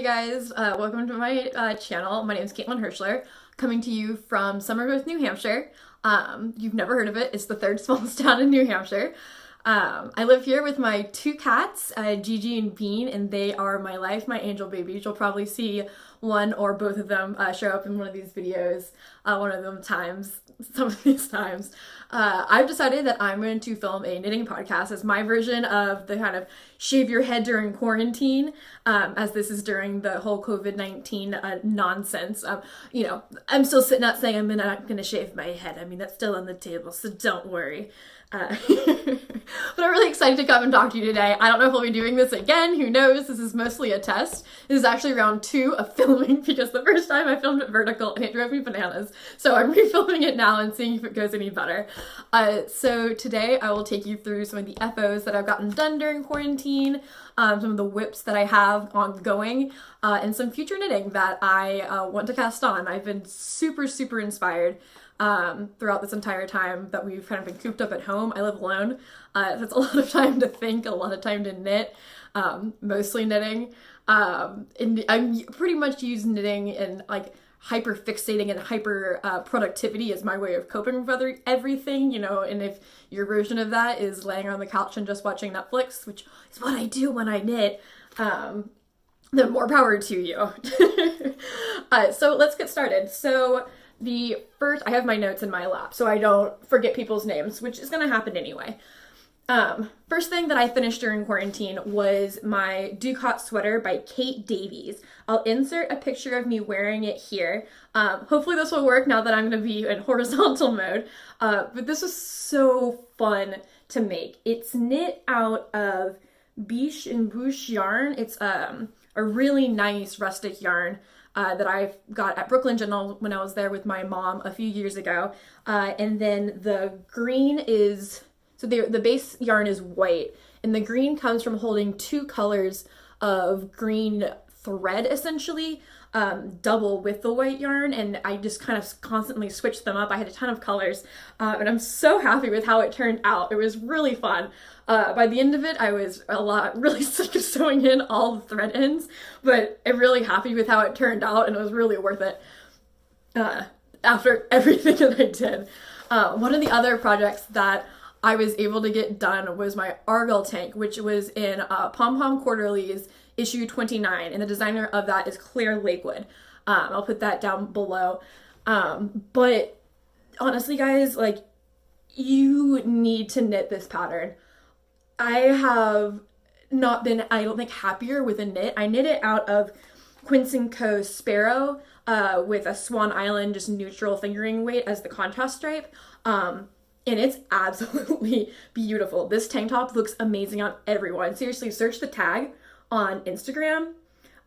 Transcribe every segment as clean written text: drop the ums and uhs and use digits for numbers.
Hey guys, welcome to my channel. My name is Caitlin Hirschler, coming to you from Somerville, New Hampshire. You've never heard of it. It's the third smallest town in New Hampshire. I live here with my two cats, Gigi and Bean, and they are my life, my angel babies. You'll probably see one or both of them show up in one of these videos, some of these times. I've decided that I'm going to film a knitting podcast as my version of the kind of shave your head during quarantine, as this is during the whole COVID-19 nonsense. I'm still sitting out saying I'm not going to shave my head. I mean, that's still on the table, so don't worry. But I'm really excited to come and talk to you today. I don't know if we'll be doing this again. Who knows? This is mostly a test. This is actually round 2 of filming because the first time I filmed it vertical and it drove me bananas. So I'm refilming it now and seeing if it goes any better. So today I will take you through some of the FOs that I've gotten done during quarantine, some of the whips that I have ongoing, and some future knitting that I want to cast on. I've been super, super inspired throughout this entire time that we've kind of been cooped up at home. I live alone. That's a lot of time to think, a lot of time to knit, mostly knitting. And I pretty much use knitting and like hyper fixating and hyper productivity as my way of coping with everything, and if your version of that is laying on the couch and just watching Netflix, which is what I do when I knit, then more power to you. So let's get started. So the first, I have my notes in my lap so I don't forget people's names, which is going to happen anyway. First thing that I finished during quarantine was my ducat sweater by Kate Davies. I'll insert a picture of me wearing it here. Hopefully this will work now that I'm going to be in horizontal mode. But this was so fun to make. It's knit out of Biche and Bouche yarn. It's a really nice rustic yarn that I got at Brooklyn General when I was there with my mom a few years ago. And then the green is, so the base yarn is white, and the green comes from holding 2 colors of green thread, essentially, double with the white yarn, and I just kind of constantly switched them up. I had a ton of colors, and I'm so happy with how it turned out. It was really fun. By the end of it, I was really sick of sewing in all the thread ends, but I'm really happy with how it turned out, and it was really worth it after everything that I did. One of the other projects that I was able to get done was my Argyll tank, which was in Pom Pom Quarterly's issue 29, and the designer of that is Claire Lakewood. I'll put that down below. But honestly, guys, like, you need to knit this pattern. I have not been, I don't think, happier with a knit. I knit it out of Quince & Co. Sparrow with a Swan Island just neutral fingering weight as the contrast stripe. And it's absolutely beautiful. This tank top looks amazing on everyone. Seriously, search the tag on Instagram.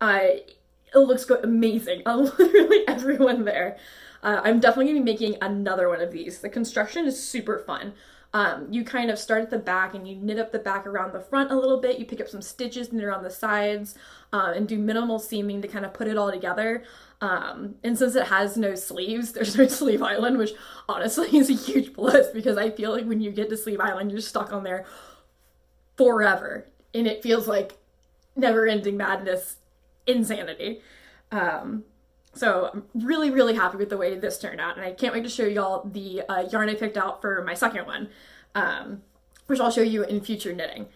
It looks amazing on literally everyone there. I'm definitely going to be making another one of these. The construction is super fun. You kind of start at the back and you knit up the back around the front a little bit. You pick up some stitches, knit around the sides, and do minimal seaming to kind of put it all together. And since it has no sleeves, there's no sleeve island, which honestly is a huge plus because I feel like when you get to sleeve island, you're stuck on there forever. And it feels like never-ending madness, insanity. So I'm really, really happy with the way this turned out, and I can't wait to show y'all the yarn I picked out for my second one, which I'll show you in future knitting.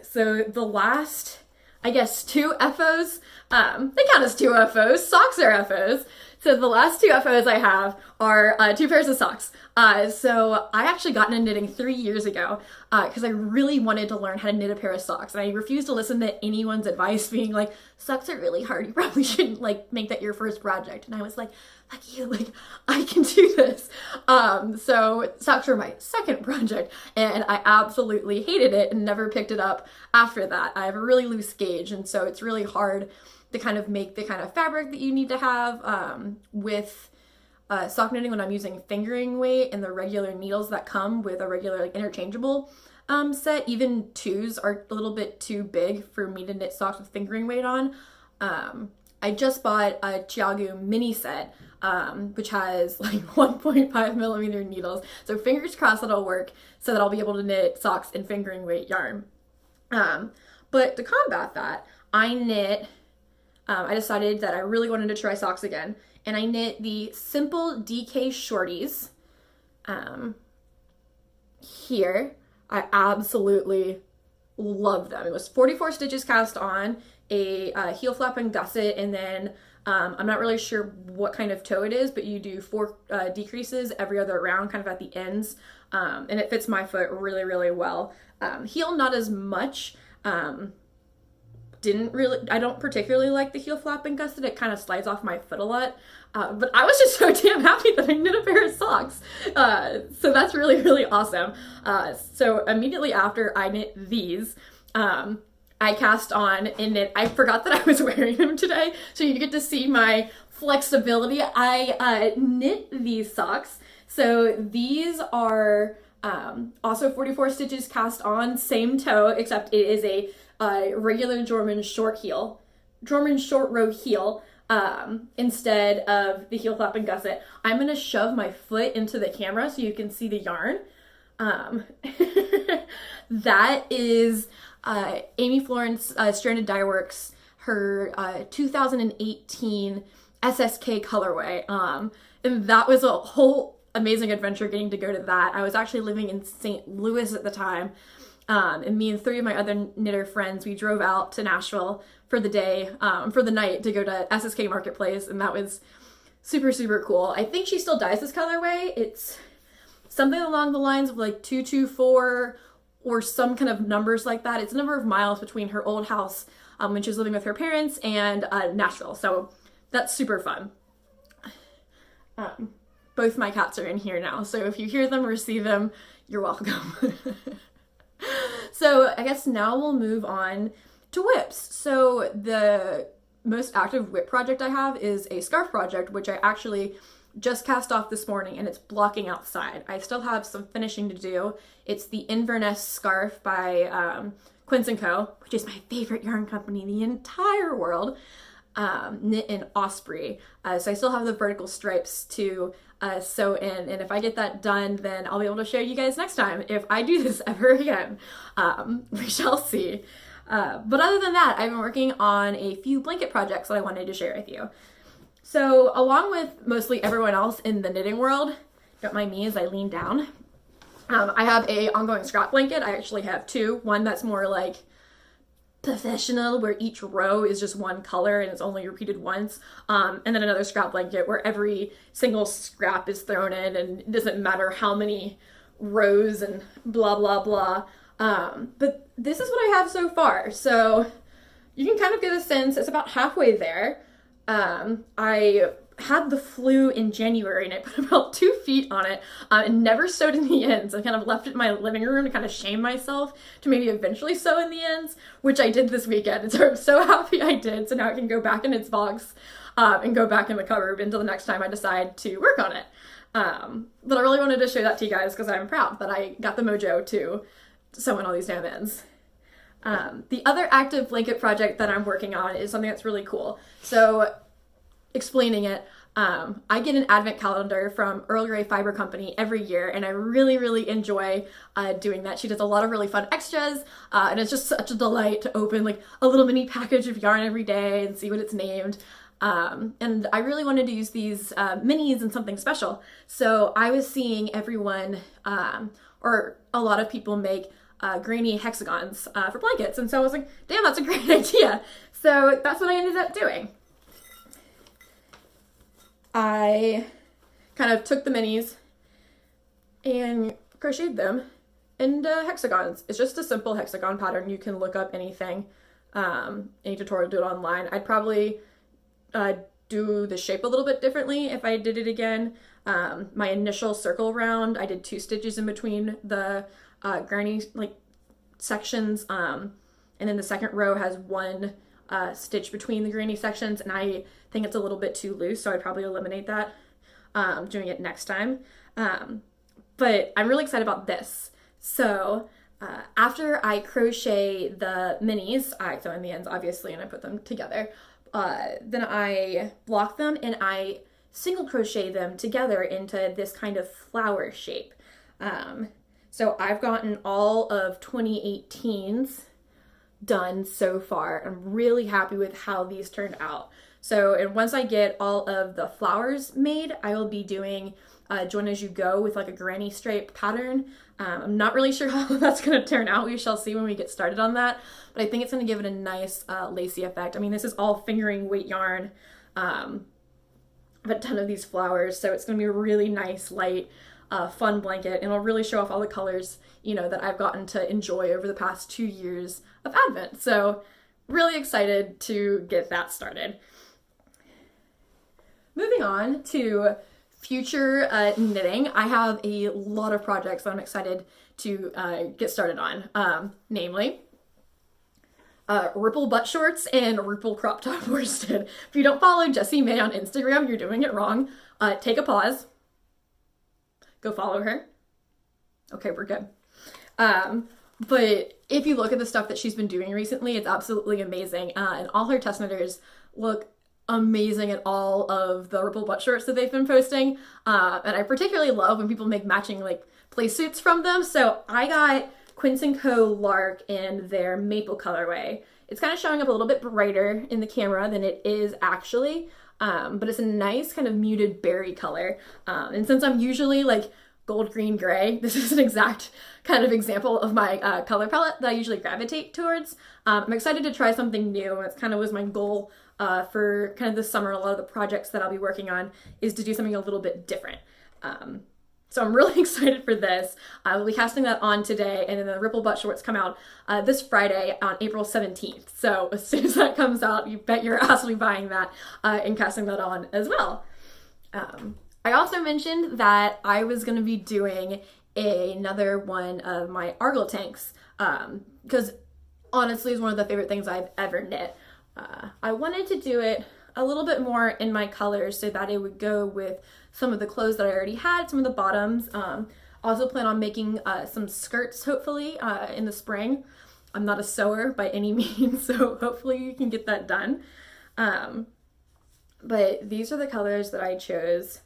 So the last, I guess, 2 FOs, they count as 2 FOs, socks are FOs. So the last 2 FOs I have are 2 pairs of socks. So I actually got into knitting 3 years ago because I really wanted to learn how to knit a pair of socks. And I refused to listen to anyone's advice being like, socks are really hard. You probably shouldn't make that your first project. And I was like, fuck you, I can do this. So socks were my second project and I absolutely hated it and never picked it up after that. I have a really loose gauge, and so it's really hard to kind of make the kind of fabric that you need to have with sock knitting when I'm using fingering weight and the regular needles that come with a regular interchangeable set. Even 2s are a little bit too big for me to knit socks with fingering weight on. I just bought a Chiagu mini set, which has 1.5 millimeter needles. So fingers crossed that'll work so that I'll be able to knit socks in fingering weight yarn. But to combat that, I knit I decided that I really wanted to try socks again, and I knit the Simple DK Shorties here. I absolutely love them. It was 44 stitches cast on, a heel flap and gusset, and then I'm not really sure what kind of toe it is, but you do 4 decreases every other round, kind of at the ends, and it fits my foot really, really well. Heel, not as much. I don't particularly like the heel flap and gusset. It kind of slides off my foot a lot. But I was just so damn happy that I knit a pair of socks. So that's really, really awesome. So immediately after I knit these, I cast on and knit. I forgot that I was wearing them today, so you get to see my flexibility. I knit these socks. So these are also 44 stitches cast on, same toe, except it is a regular Jorman short row heel, instead of the heel flap and gusset. I'm gonna shove my foot into the camera so you can see the yarn. That is Amy Florence Stranded Dye Works, her 2018 SSK colorway, and that was a whole amazing adventure getting to go to that. I was actually living in St. Louis at the time, and me and 3 of my other knitter friends, we drove out to Nashville for the night to go to SSK Marketplace, and that was super, super cool. I think she still dyes this colorway. It's something along the lines of like 224 or some kind of numbers like that. It's a number of miles between her old house when she was living with her parents and Nashville, so that's super fun. Both my cats are in here now, so if you hear them or see them, you're welcome. So I guess now we'll move on to whips. So the most active whip project I have is a scarf project, which I actually just cast off this morning, and it's blocking outside. I still have some finishing to do. It's the Inverness scarf by Quince & Co., which is my favorite yarn company in the entire world, knit in Osprey. So I still have the vertical stripes to sew in, and if I get that done, then I'll be able to show you guys next time. If I do this ever again, we shall see. But other than that, I've been working on a few blanket projects that I wanted to share with you. So along with mostly everyone else in the knitting world, don't mind me as I lean down, I have a ongoing scrap blanket. I actually have 2. One that's more like professional, where each row is just one color and it's only repeated once, and then another scrap blanket where every single scrap is thrown in and it doesn't matter how many rows and blah blah blah. But this is what I have so far, so you can kind of get a sense. It's about halfway there. I had the flu in January and I put about 2 feet on it and never sewed in the ends. I kind of left it in my living room to kind of shame myself to maybe eventually sew in the ends, which I did this weekend. And so I'm so happy I did. So now it can go back in its box and go back in the cupboard until the next time I decide to work on it. But I really wanted to show that to you guys because I'm proud that I got the mojo to sew in all these damn ends. The other active blanket project that I'm working on is something that's really cool. So explaining it, I get an advent calendar from Earl Grey Fiber Company every year, and I really, really enjoy doing that. She does a lot of really fun extras, and it's just such a delight to open like a little mini package of yarn every day and see what it's named. And I really wanted to use these minis in something special. So I was seeing everyone, or a lot of people make grainy hexagons for blankets, and so I was like, damn, that's a great idea. So that's what I ended up doing. I kind of took the minis and crocheted them into hexagons. It's just a simple hexagon pattern. You can look up anything, any tutorial, do it online. I'd probably do the shape a little bit differently if I did it again. My initial circle round, I did 2 stitches in between the granny sections, and then the second row has 1 stitch between the granny sections, and I think it's a little bit too loose, so I'd probably eliminate that doing it next time. But I'm really excited about this. So after I crochet the minis, I sew in the ends obviously, and I put them together. Then I block them and I single crochet them together into this kind of flower shape. So I've gotten all of 2018's done so far. I'm really happy with how these turned out. So, and once I get all of the flowers made, I will be doing join as you go with like a granny stripe pattern. I'm not really sure how that's going to turn out. We shall see when we get started on that. But I think it's going to give it a nice lacy effect. I mean, this is all fingering weight yarn. A ton of these flowers, so it's going to be a really nice, light, fun blanket, and it'll really show off all the colors, that I've gotten to enjoy over the past 2 years of Advent. So really excited to get that started. Moving on to future knitting, I have a lot of projects that I'm excited to get started on, namely ripple butt shorts and ripple crop top worsted. If you don't follow Jessie May on Instagram, you're doing it wrong. Take a pause. Go follow her. Okay, we're good. But if you look at the stuff that she's been doing recently, it's absolutely amazing. And all her test knitters look amazing at all of the ripple butt shorts that they've been posting. And I particularly love when people make matching like play suits from them. So I got Quince & Co. Lark in their maple colorway. It's kind of showing up a little bit brighter in the camera than it is actually, but it's a nice kind of muted berry color. And since I'm usually like gold, green, gray, this is an exact kind of example of my color palette that I usually gravitate towards. I'm excited to try something new, and it's kind of was my goal for kind of this summer. A lot of the projects that I'll be working on is to do something a little bit different. So I'm really excited for this. I will be casting that on today, and then the ripple butt shorts come out this Friday on April 17th. So as soon as that comes out, you bet your ass will be buying that and casting that on as well. I also mentioned that I was going to be doing another one of my Argyll tanks because honestly it's one of the favorite things I've ever knit. I wanted to do it a little bit more in my colors so that it would go with some of the clothes that I already had, some of the bottoms. Also plan on making some skirts hopefully in the spring. I'm not a sewer by any means, so hopefully you can get that done. But these are the colors that I chose,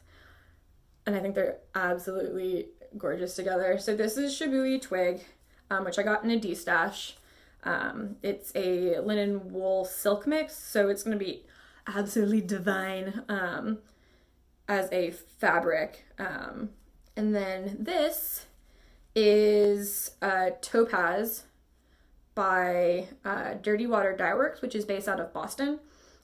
and I think they're absolutely gorgeous together. So this is Shibui Twig, which I got in a D-stash. It's a linen wool silk mix, so it's going to be absolutely divine as a fabric. And then this is Topaz by Dirty Water Dye Works, which is based out of Boston.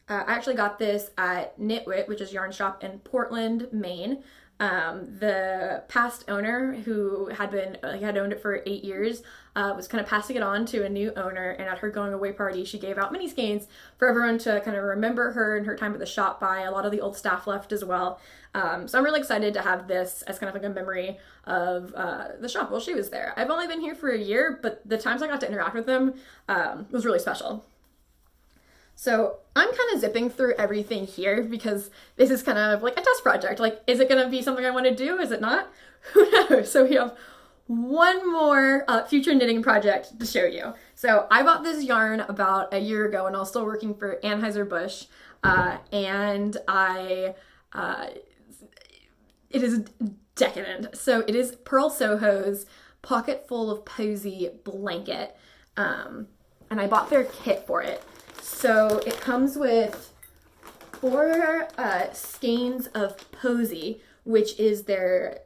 I actually got this at Knitwit, which is yarn shop in Portland, Maine. The past owner, who had owned it for 8 years, was kind of passing it on to a new owner, and at her going away party she gave out mini skeins for everyone to kind of remember her and her time at the shop by. A lot of the old staff left as well, so I'm really excited to have this as kind of like a memory of the shop while she was there. I've only been here for a year, but the times I got to interact with them was really special. So I'm kind of zipping through everything here because this is kind of like a test project. Like, is it going to be something I want to do? Is it not? Who knows? So we have one more future knitting project to show you. So I bought this yarn about a year ago when I was still working for Anheuser-Busch, and it is decadent. So it is Pearl Soho's Pocket Full of Posy blanket, and I bought their kit for it. So it comes with 4 skeins of Posy, which is their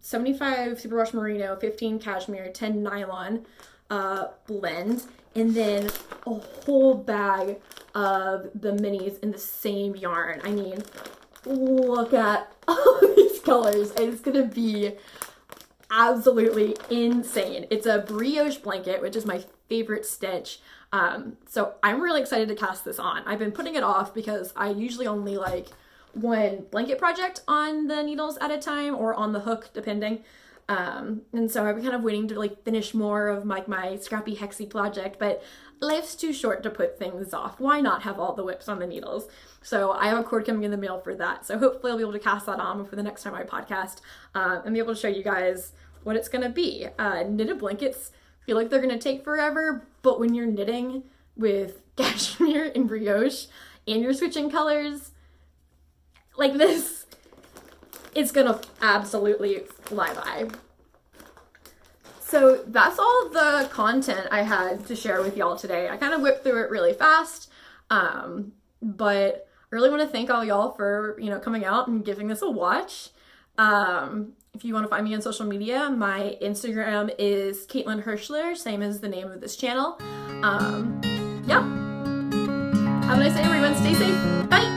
75 superwash merino, 15 cashmere, 10 nylon blend, and then a whole bag of the minis in the same yarn. I mean, look at all these colors. It's gonna be absolutely insane. It's a brioche blanket, which is my favorite stitch. So I'm really excited to cast this on. I've been putting it off because I usually only like one blanket project on the needles at a time, or on the hook, depending. And so I've been kind of waiting to like finish more of my scrappy hexy project, but life's too short to put things off. Why not have all the whips on the needles? So I have a cord coming in the mail for that. So hopefully I'll be able to cast that on for the next time I podcast, and be able to show you guys what it's gonna be. Knitted blankets feel like they're gonna take forever, but when you're knitting with cashmere and brioche and you're switching colors like this, it's gonna absolutely fly by. So that's all the content I had to share with y'all today. I kind of whipped through it really fast, but I really want to thank all y'all for, coming out and giving this a watch. If you want to find me on social media, my Instagram is Caitlin Hirschler, same as the name of this channel. Yeah. Have a nice day, everyone. Stay safe. Bye.